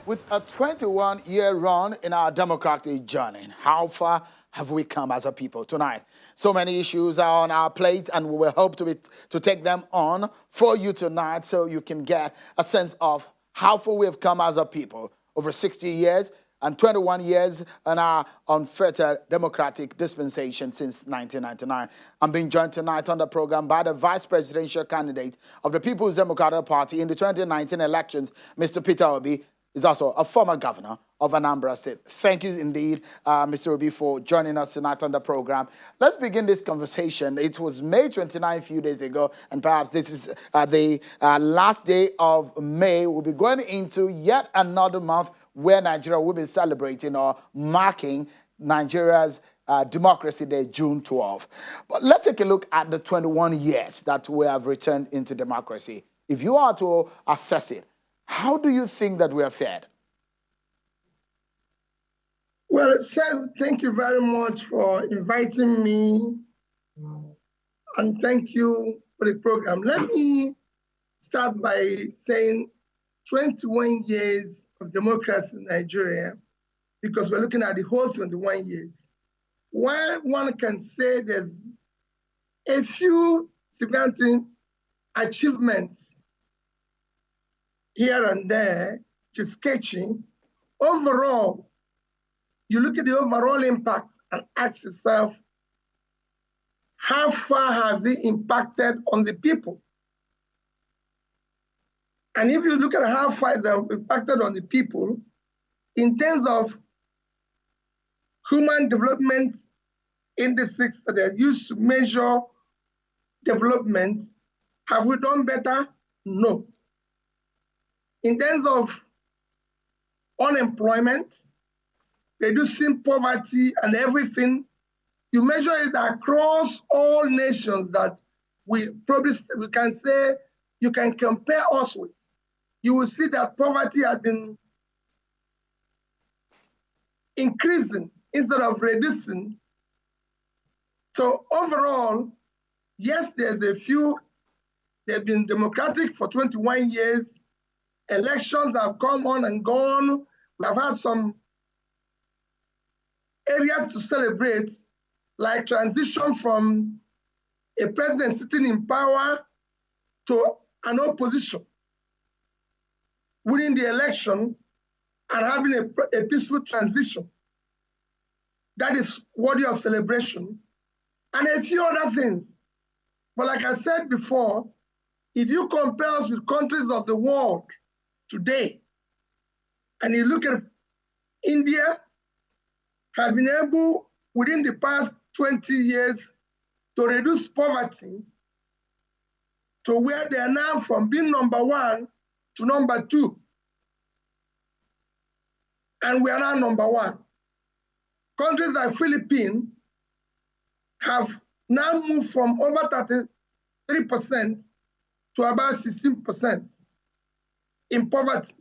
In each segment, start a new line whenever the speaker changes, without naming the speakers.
With a 21-year run in our democratic journey, how far have we come as a people tonight? So many issues are on our plate, and we will hope to take them on for you tonight so you can get a sense of how far we have come as a people over 60 years and 21 years in our unfettered democratic dispensation since 1999. I'm being joined tonight on the program by the vice presidential candidate of the People's Democratic Party in the 2019 elections, Mr. Peter Obi. Is also a former governor of Anambra State. Thank you indeed, Mr. Obi, for joining us tonight on the program. Let's begin this conversation. It was May 29, a few days ago, and perhaps this is the last day of May. We'll be going into yet another month where Nigeria will be celebrating or marking Nigeria's Democracy Day, June 12. But let's take a look at the 21 years that we have returned into democracy. If you are to assess it, how do you think that we are fared?
Well, Chef, thank you very much for inviting me, and thank you for the program. Let me start by saying 21 years of democracy in Nigeria, because we're looking at the whole 21 years. While one can say there's a few significant achievements here and there, just sketching, overall, you look at the overall impact and ask yourself, how far have they impacted on the people? And if you look at how far they have impacted on the people, in terms of human development indices that are used to measure development, have we done better? No. In terms of unemployment, reducing poverty and everything, you measure it across all nations that we can say you can compare us with. You will see that poverty has been increasing instead of reducing. So overall, yes, they've been democratic for 21 years. Elections have come on and gone. We have had some areas to celebrate, like transition from a president sitting in power to an opposition, winning the election and having a peaceful transition. That is worthy of celebration. And a few other things. But like I said before, if you compare us with countries of the world today, and you look at India, have been able, within the past 20 years, to reduce poverty to where they are now from being number 1 to number 2. And we are now number 1. Countries like Philippines have now moved from over 33% to about 16% in poverty.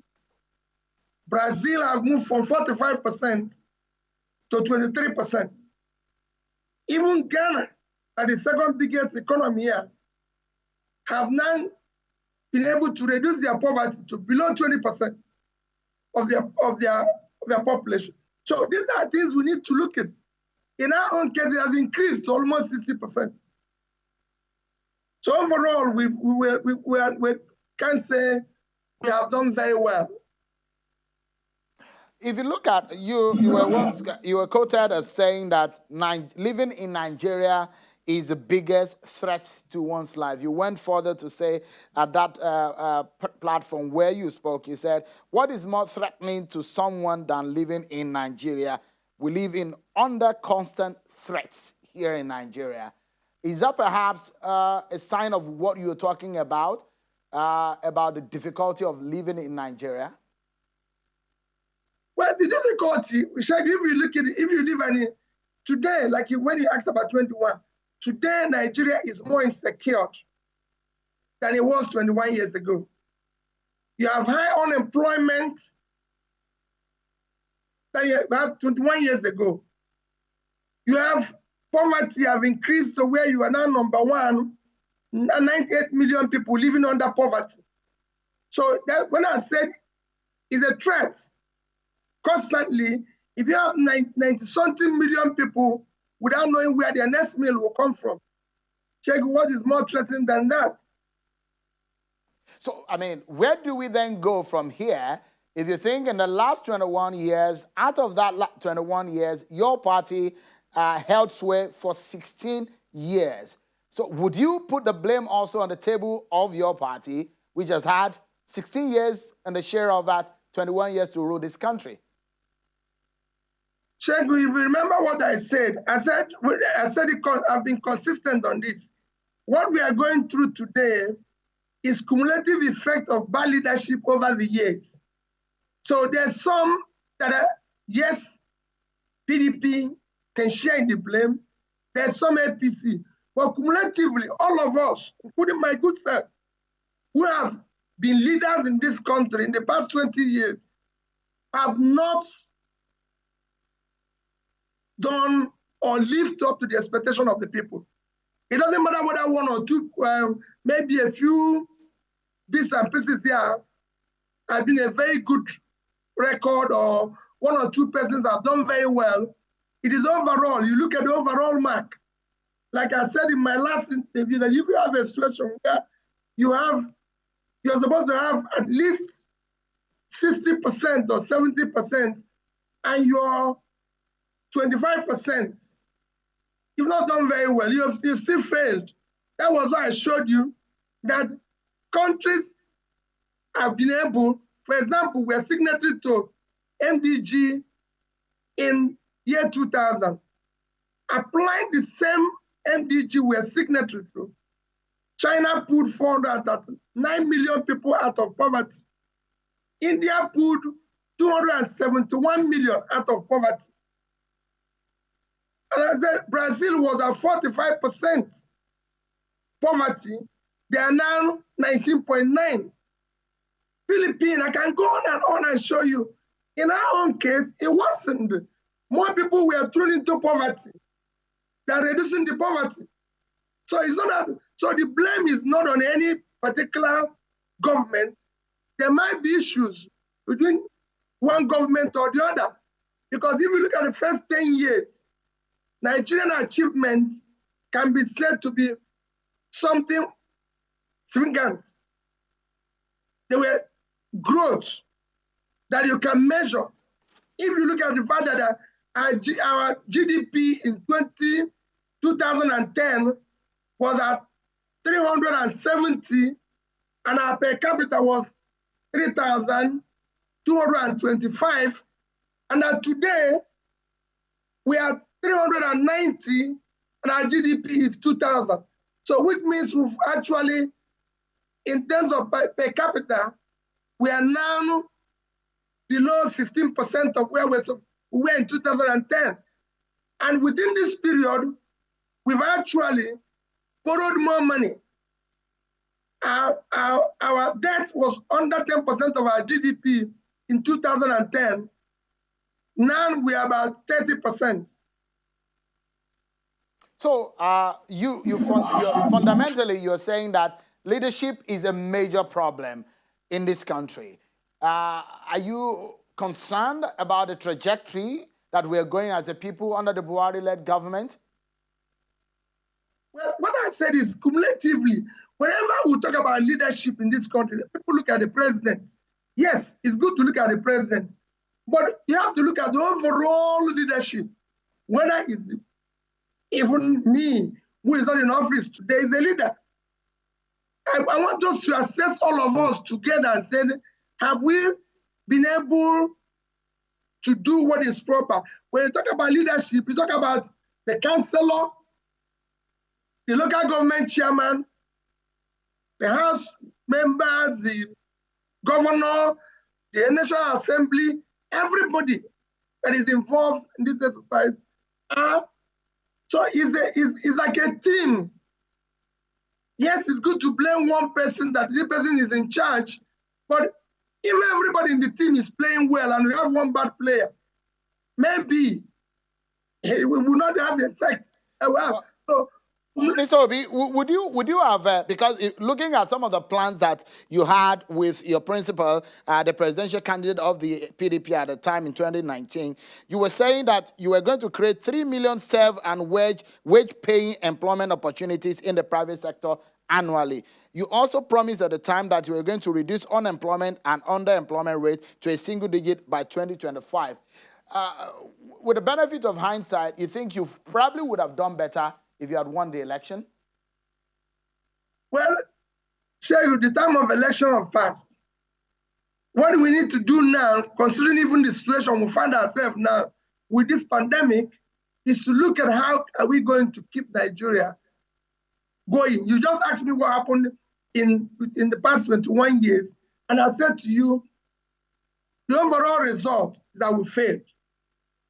Brazil have moved from 45% to 23%. Even Ghana, at the second biggest economy here, have now been able to reduce their poverty to below 20% of their population. So these are things we need to look at. In our own case, it has increased to almost 60%. So overall, we can say we have done very well.
If you look at you were quoted as saying that living in Nigeria is the biggest threat to one's life. You went further to say at that platform where you spoke, you said, what is more threatening to someone than living in Nigeria? We live under constant threats here in Nigeria. Is that perhaps a sign of what you're talking about the difficulty of living in Nigeria?
Well, the difficulty, if you look at it, if you live today, like when you asked about 21, today Nigeria is more insecure than it was 21 years ago. You have high unemployment than you have 21 years ago. You have poverty have increased to where you are now number 1, 98 million people living under poverty. So that, when I said it's a threat, constantly, if you have 90-something million people without knowing where their next meal will come from, check what is more threatening than that.
So, I mean, where do we then go from here? If you think in the last 21 years, out of that 21 years, your party held sway for 16 years. So would you put the blame also on the table of your party, which has had 16 years and the share of that 21 years to rule this country?
Sheikh, if you remember what I said, I've been consistent on this. What we are going through today is cumulative effect of bad leadership over the years. So there's some that are, yes, PDP can share in the blame. There's some APC. But cumulatively, all of us, including my good self, who have been leaders in this country in the past 20 years, have not done or lived up to the expectation of the people. It doesn't matter whether one or two, maybe a few bits and pieces here have been a very good record, or one or two persons have done very well. It is overall, you look at the overall mark. Like I said in my last interview, that if you have a situation where you're supposed to have at least 60% or 70%, and you're 25%, you've not done very well. You've still failed. That was why I showed you that countries have been able, for example, we are signatory to MDG in year 2000. Applying the same MDG we are signatory to, China pulled 409 million people out of poverty. India pulled 271 million out of poverty. And I said, Brazil was at 45% poverty. They are now 19.9. Philippines, I can go on and show you. In our own case, it wasn't. More people were thrown into poverty than reducing the poverty. So it's not that, so the blame is not on any particular government. There might be issues between one government or the other. Because if you look at the first 10 years, Nigerian achievements can be said to be something significant. There were growth that you can measure. If you look at the fact that our GDP in 2010 was at 370, and our per capita was 3,225, and that today we are 390, and our GDP is 2,000. So which means we've actually, in terms of per capita, we are now below 15% of where we were in 2010. And within this period, we've actually borrowed more money. Our debt was under 10% of our GDP in 2010. Now we are about 30%. So
fundamentally, you're saying that leadership is a major problem in this country. Are you concerned about the trajectory that we're going as a people under the Buhari-led government?
Well, what I said is cumulatively, whenever we talk about leadership in this country, people look at the president. Yes, it's good to look at the president, but you have to look at the overall leadership. Whether it's even me, who is not in office today, is a leader. I want us to assess all of us together and say, have we been able to do what is proper? When you talk about leadership, you talk about the councillor, the local government chairman, the House members, the governor, the National Assembly, everybody that is involved in this exercise. So it's like a team. Yes, it's good to blame one person that this person is in charge, but if everybody in the team is playing well and we have one bad player, maybe we will not have the effect. So
Mr. Obi, would you have, because looking at some of the plans that you had with your principal, the presidential candidate of the PDP at the time in 2019, you were saying that you were going to create 3 million self and wage-paying employment opportunities in the private sector annually. You also promised at the time that you were going to reduce unemployment and underemployment rate to a single digit by 2025. With the benefit of hindsight, you think you probably would have done better if you had won the election?
Well, Shehu, the time of election have passed. What we need to do now, considering even the situation we find ourselves now with this pandemic, is to look at how are we going to keep Nigeria going. You just asked me what happened in the past 21 years, and I said to you, the overall result is that we failed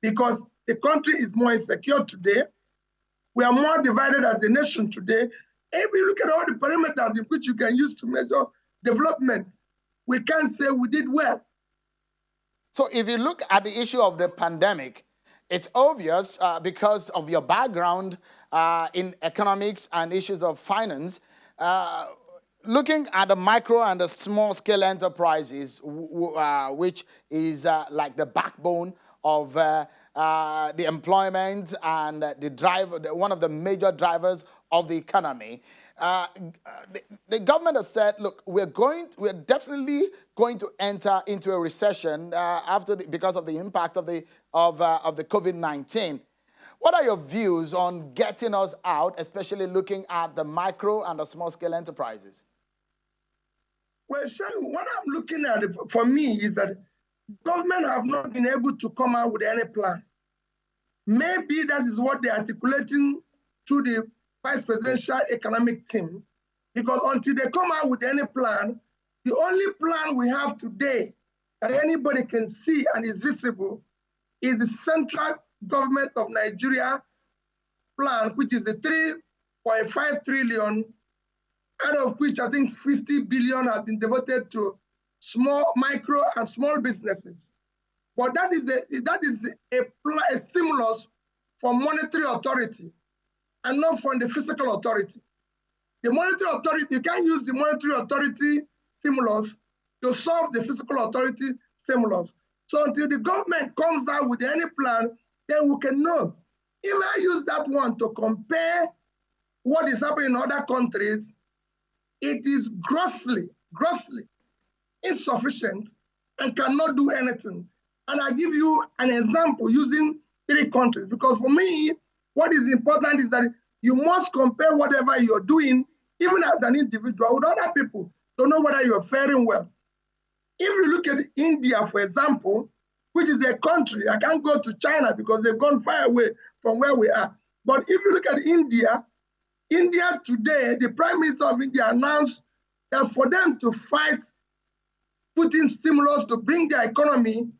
because the country is more insecure today. We are more divided as a nation today. If you look at all the parameters in which you can use to measure development, we can't say we did well.
So if you look at the issue of the pandemic, it's obvious because of your background in economics and issues of finance, looking at the micro and the small scale enterprises, which is like the backbone of the employment and one of the major drivers of the economy. The government has said, look, we're definitely going to enter into a recession because of the impact of the COVID-19. What are your views on getting us out, especially looking at the micro and the small scale enterprises?
Well, sir, what I'm looking at for me is that government have not been able to come out with any plan. Maybe that is what they're articulating through the vice presidential economic team, because until they come out with any plan, the only plan we have today that anybody can see and is visible is the central government of Nigeria plan, which is the 3.5 trillion, out of which I think 50 billion has been devoted to small, micro, and small businesses. But that is a stimulus for monetary authority and not from the fiscal authority. The monetary authority, you can't use the monetary authority stimulus to solve the fiscal authority stimulus. So until the government comes out with any plan, then we can know. If I use that one to compare what is happening in other countries, it is grossly insufficient and cannot do anything. And I give you an example using 3 countries, because for me, what is important is that you must compare whatever you're doing, even as an individual, with other people to know whether you're faring well. If you look at India, for example, which is a country, I can't go to China because they've gone far away from where we are. But if you look at India today, the Prime Minister of India announced that for them to fight putting stimulus to bring their economy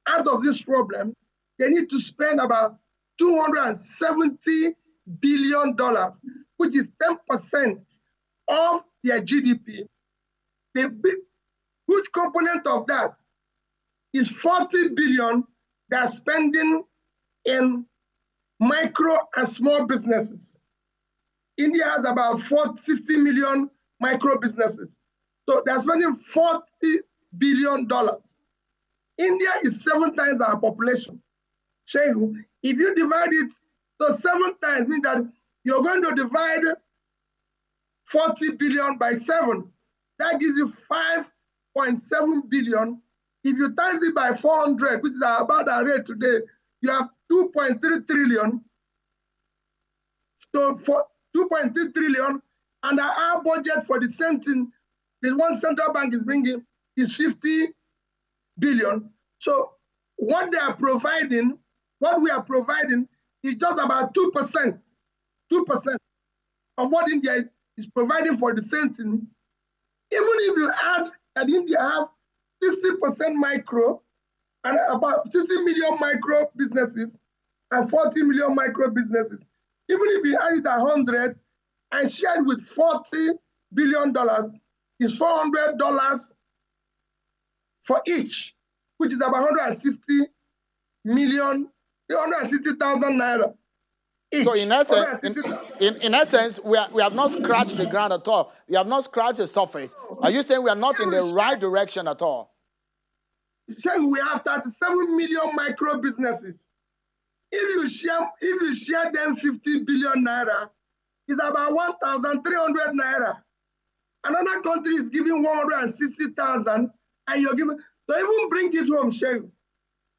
out of this problem, they need to spend about $270 billion, which is 10% of their GDP. The big, huge component of that is 40 billion they're spending in micro and small businesses. India has about 60 million micro businesses. So they're spending $40 billion. India is 7 times our population. Shehu, if you divide it, so 7 times means that you're going to divide 40 billion by 7. That gives you 5.7 billion. If you times it by 400, which is about our rate today, you have 2.3 trillion. So for 2.3 trillion, and our budget for the same thing, the one central bank is bringing is 50 billion. So what they are providing, what we are providing is just about 2% of what India is providing for the same thing. Even if you add that India have 60% micro and about 60 million micro businesses and 40 million micro businesses, even if you add it 100 and share it with $40 billion, is $400 for each, which is about 160,000 naira. each.
So in essence, we have not scratched the ground at all. We have not scratched the surface. Are you saying we are not in the right direction at all?
We have 37 million micro businesses. If you share them 50 billion naira, it's about 1,300 naira. Another country is giving 160,000, and you're giving. So even bring it home, Shehu.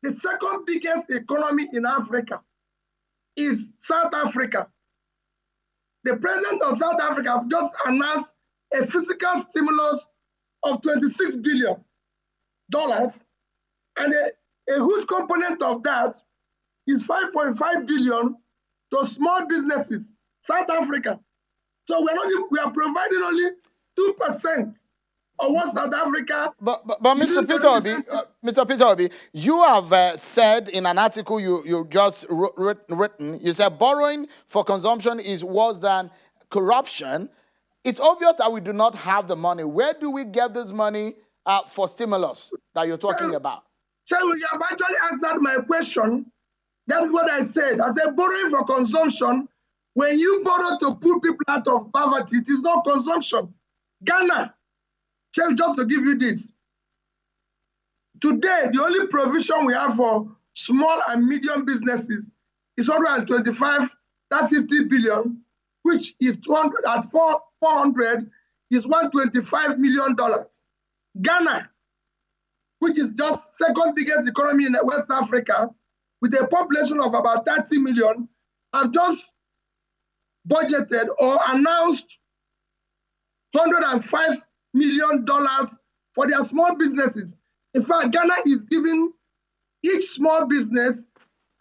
The second biggest economy in Africa is South Africa. The president of South Africa just announced a fiscal stimulus of $26 billion. And a huge component of that is 5.5 billion to small businesses, South Africa. So we are providing only 2% of what South Africa.
But Mr. Peter Obi, you have said in an article you just written, you said borrowing for consumption is worse than corruption. It's obvious that we do not have the money. Where do we get this money for stimulus that you're talking about?
So you have actually answered my question. That is what I said. I said borrowing for consumption. When you borrow to pull people out of poverty, it is not consumption. Ghana, just to give you this. Today, the only provision we have for small and medium businesses is 125, that's 50 billion, which is 200 at 400 is $125 million. Ghana, which is just second biggest economy in West Africa, with a population of about 30 million, have just budgeted or announced $105 million for their small businesses. In fact, Ghana is giving each small business,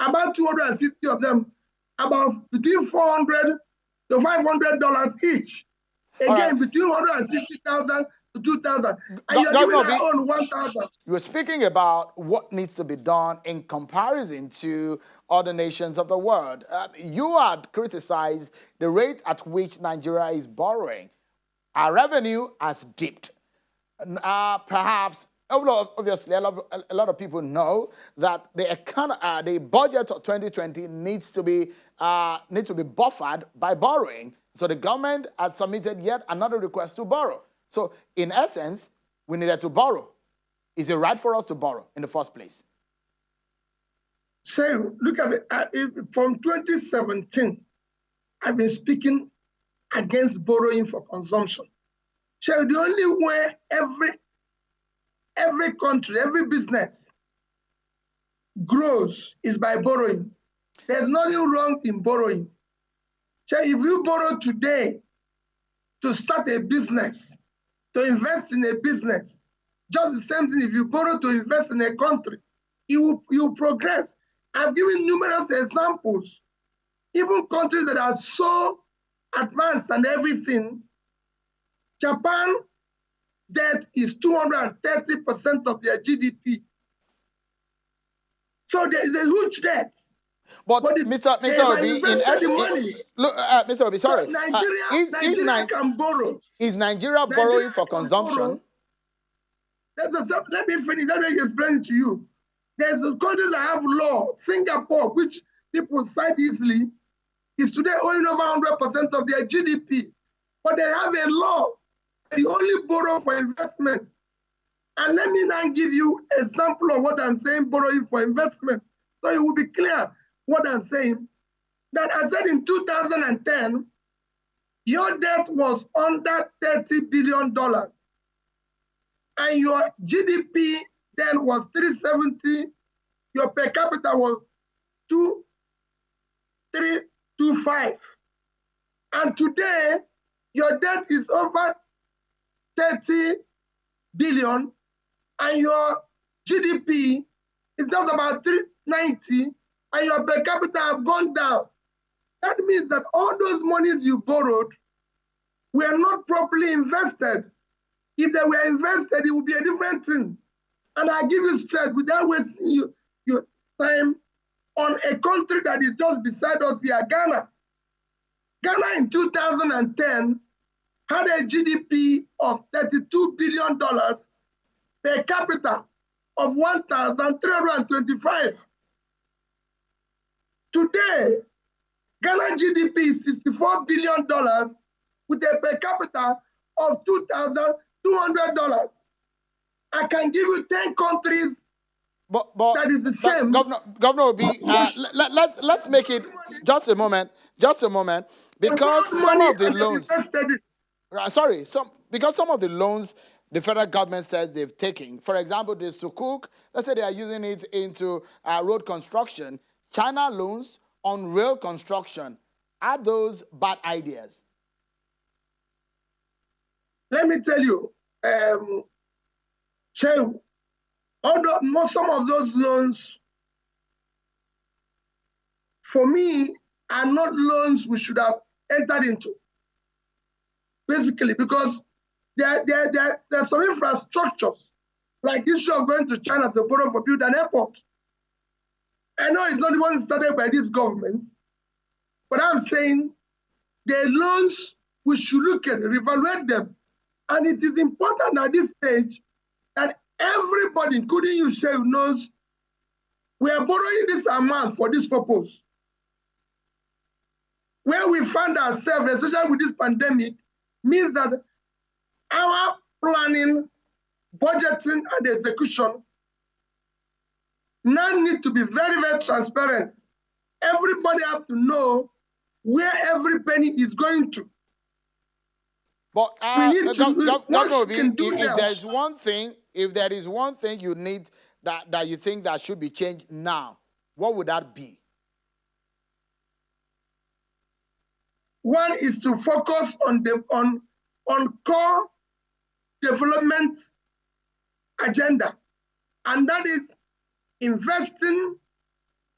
about 250 of them, about between $400 to $500 each. Again, between 160,000 to 2,000. And you're giving our own 1,000.
You're speaking about what needs to be done in comparison to other nations of the world. You had criticized the rate at which Nigeria is borrowing. Our revenue has dipped. Perhaps, obviously, a lot of people know that the budget of 2020 needs to be buffered by borrowing. So the government has submitted yet another request to borrow. So in essence, we needed to borrow. Is it right for us to borrow in the first place?
So look at it. From 2017, I've been speaking against borrowing for consumption. So the only way every country, every business grows is by borrowing. There's nothing wrong in borrowing. So if you borrow today to start a business, to invest in a business, just the same thing if you borrow to invest in a country, you progress. I've given numerous examples. Even countries that are so advanced and everything, Japan debt is 230% of their GDP. So there is a huge debt.
But Mr. Obi, Mr. Obi, sorry.
So Nigeria can borrow.
Is Nigeria borrowing for consumption?
Let me finish. Let me explain it to you. There's countries that have law. Singapore, which people cite easily, is today owing over 100% of their GDP. But they have a law. They only borrow for investment. And let me now give you an example of what I'm saying, borrowing for investment. So it will be clear what I'm saying. That I said in 2010, your debt was under $30 billion. And your GDP then was 370. Your per capita was 2,325. And today, your debt is over 30 billion, and your GDP is just about 390, and your per capita have gone down. That means that all those monies you borrowed were not properly invested. If they were invested, it would be a different thing. And I give you straight, without wasting your time, on a country that is just beside us here, Ghana. Ghana in 2010 had a GDP of $32 billion per capita of 1,325. Today, Ghana GDP is $64 billion with a per capita of $2,200. I can give you 10 countries that is the same.
Governor Obi, let's make it just a moment, because some of the loans. Because some of the loans the federal government says they've taken, for example, the Sukuk, let's say they are using it into road construction. China loans on rail construction, are those bad ideas?
Let me tell you, some of those loans, for me, are not loans we should have entered into. Basically, because there are some infrastructures, like this issue of going to China to borrow for build an airport. I know it's not the one started by this government, but I'm saying the loans, we should look at it, reevaluate them. And it is important at this stage that everybody, including you, Shehu, knows we are borrowing this amount for this purpose. Where we find ourselves, especially with this pandemic, means that our planning, budgeting, and execution now need to be very, very transparent. Everybody have to know where every penny is going to.
But Governor, if there is one thing you need that you think that should be changed now, what would that be?
One is to focus on core development agenda, and that is investing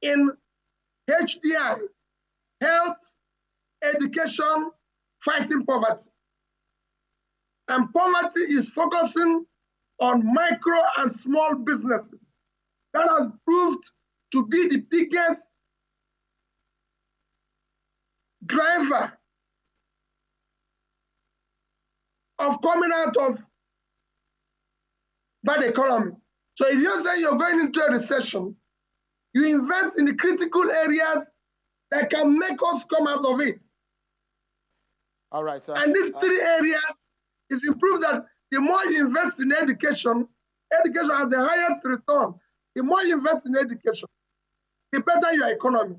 in HDI, health, education, fighting poverty. And poverty is focusing on micro and small businesses. That has proved to be the biggest driver of coming out of bad economy. So if you say you're going into a recession, you invest in the critical areas that can make us come out of it.
All right, sir.
And these three areas, it proves that the more you invest in education has the highest return. The more you invest in education, the better your economy.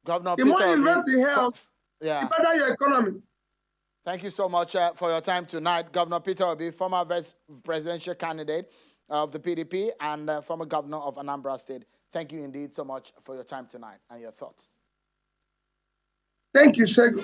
Governor
the more you invest in health, the better your economy.
Thank you so much for your time tonight. Governor Peter Obi, former vice presidential candidate of the PDP and former governor of Anambra State. Thank you indeed so much for your time tonight and your thoughts.
Thank you, Sego.